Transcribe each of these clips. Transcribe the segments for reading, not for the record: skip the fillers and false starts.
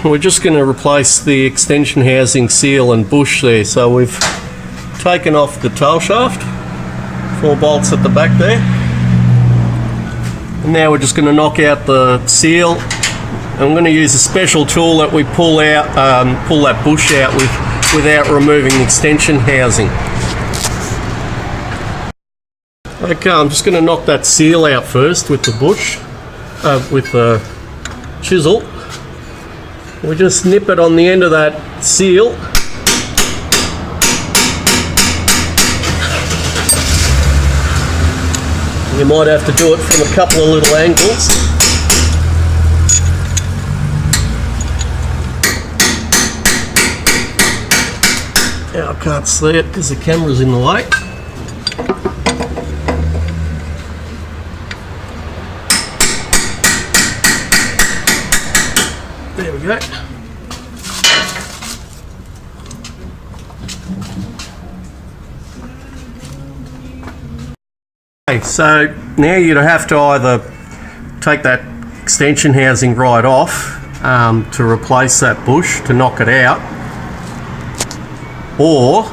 we're just going to replace the extension housing seal and bush there. So we've taken off the tail shaft, 4 bolts at the back there, and now we're just going to knock out the seal. And I'm going to use a special tool that we pull that bush out without removing the extension housing. Okay, I'm just going to knock that seal out first with the bush, with the chisel. We just nip it on the end of that seal. You might have to do it from a couple of little angles. Now I can't see it because the camera's in the way. There we go. Okay, so now you'd have to either take that extension housing right off to replace that bush, to knock it out, or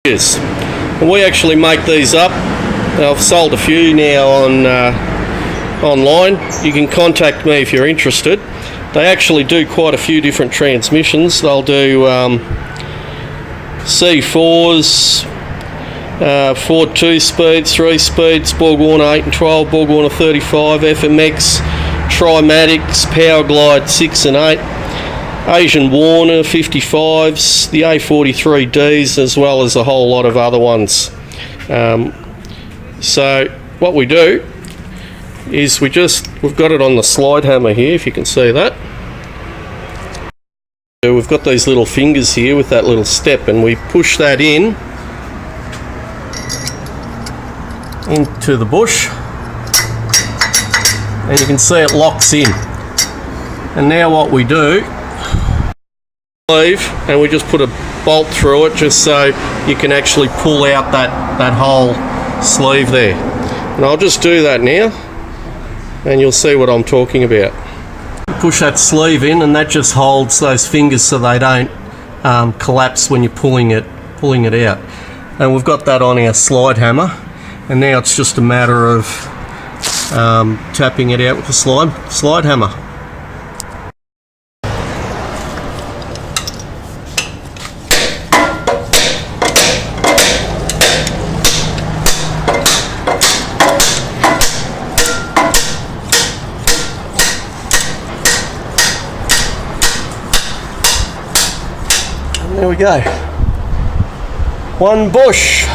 yes, and we actually make these up. I've sold a few now on online. You can contact me if you're interested. They actually do quite a few different transmissions. They'll do C4s, 4 2-speeds, 3 speeds, Borg Warner 8 and 12, Borg Warner 35, FMX, Trimatics, Power Glide 6 and 8, Asian Warner 55s, the A43Ds, as well as a whole lot of other ones. So what we do is we've got it on the slide hammer here, if you can see that. So we've got these little fingers here with that little step, and we push that into the bush, and you can see it locks in. And now what we do, and we just put a bolt through it just so you can actually pull out that whole sleeve there. And I'll just do that now, and you'll see what I'm talking about. Push that sleeve in, and that just holds those fingers so they don't collapse when you're pulling it out. And we've got that on our slide hammer, and now it's just a matter of tapping it out with the slide hammer. There we go. One bush.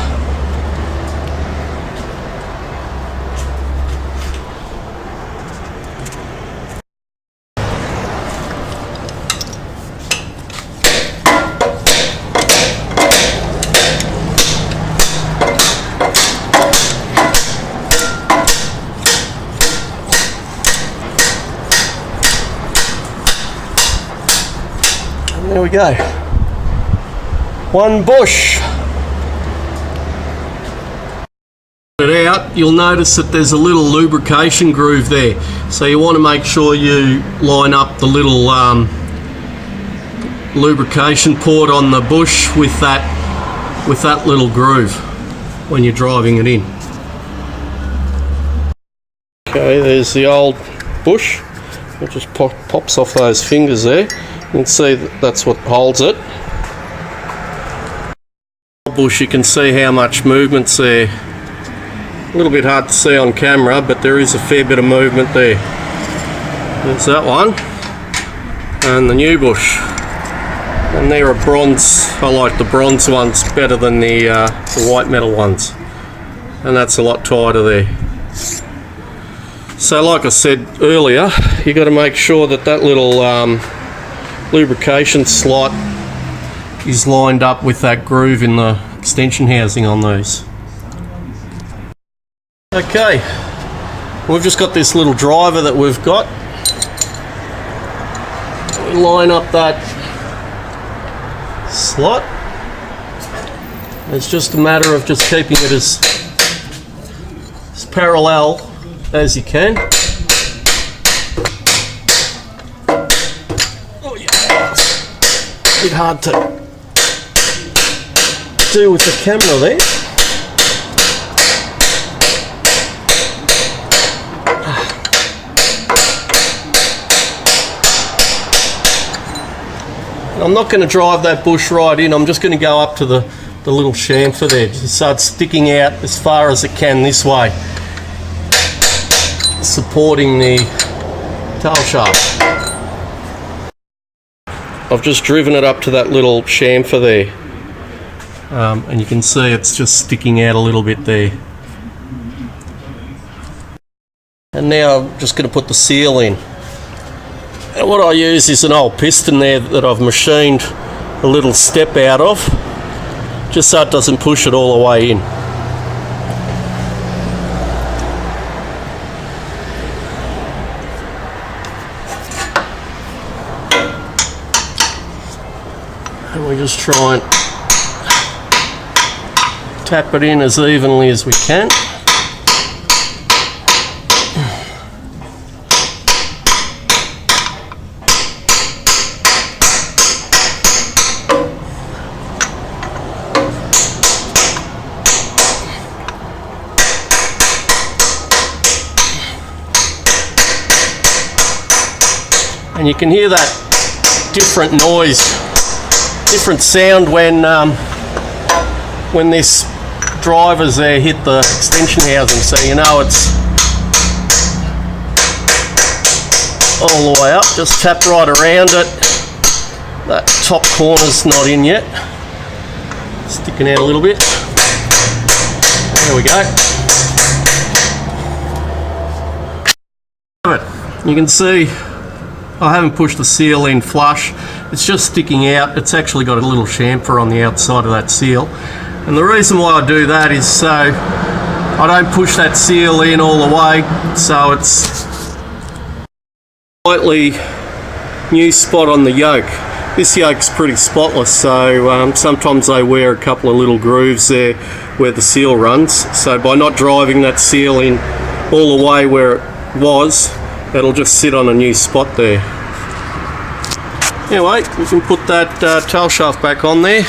And there we go. One bush. It out, you'll notice that there's a little lubrication groove there. So you want to make sure you line up the little lubrication port on the bush with that little groove when you're driving it in. Okay, there's the old bush. It just pops off those fingers there. You can see that's what holds it. Bush, you can see how much movement's there. A little bit hard to see on camera, but there is a fair bit of movement there. There's that one, and the new bush, and they're a bronze. I like the bronze ones better than the white metal ones, and that's a lot tighter there. So like I said earlier, you got to make sure that little lubrication slot is lined up with that groove in the extension housing on these. Okay, we've just got this little driver that we've got. We line up that slot. It's just a matter of just keeping it as parallel as you can. bit hard to do with the camera there. I'm not going to drive that bush right in, I'm just going to go up to the little chamfer there, so it's sticking out as far as it can this way, supporting the tail shaft. I've just driven it up to that little chamfer there, and you can see it's just sticking out a little bit there. And now I'm just going to put the seal in. And what I use is an old piston there that I've machined a little step out of, just so it doesn't push it all the way in. And we just try and tap it in as evenly as we can. And you can hear that different noise, different sound when this drivers there hit the extension housing, so you know it's all the way up. Just tap right around it. That top corner's not in yet, sticking out a little bit. There we go. You can see I haven't pushed the seal in flush, it's just sticking out. It's actually got a little chamfer on the outside of that seal, and the reason why I do that is so I don't push that seal in all the way, so it's slightly new spot on the yoke. This yoke's pretty spotless, so sometimes they wear a couple of little grooves there where the seal runs, so by not driving that seal in all the way where it was, it'll just sit on a new spot there. Anyway, we can put that tail shaft back on there.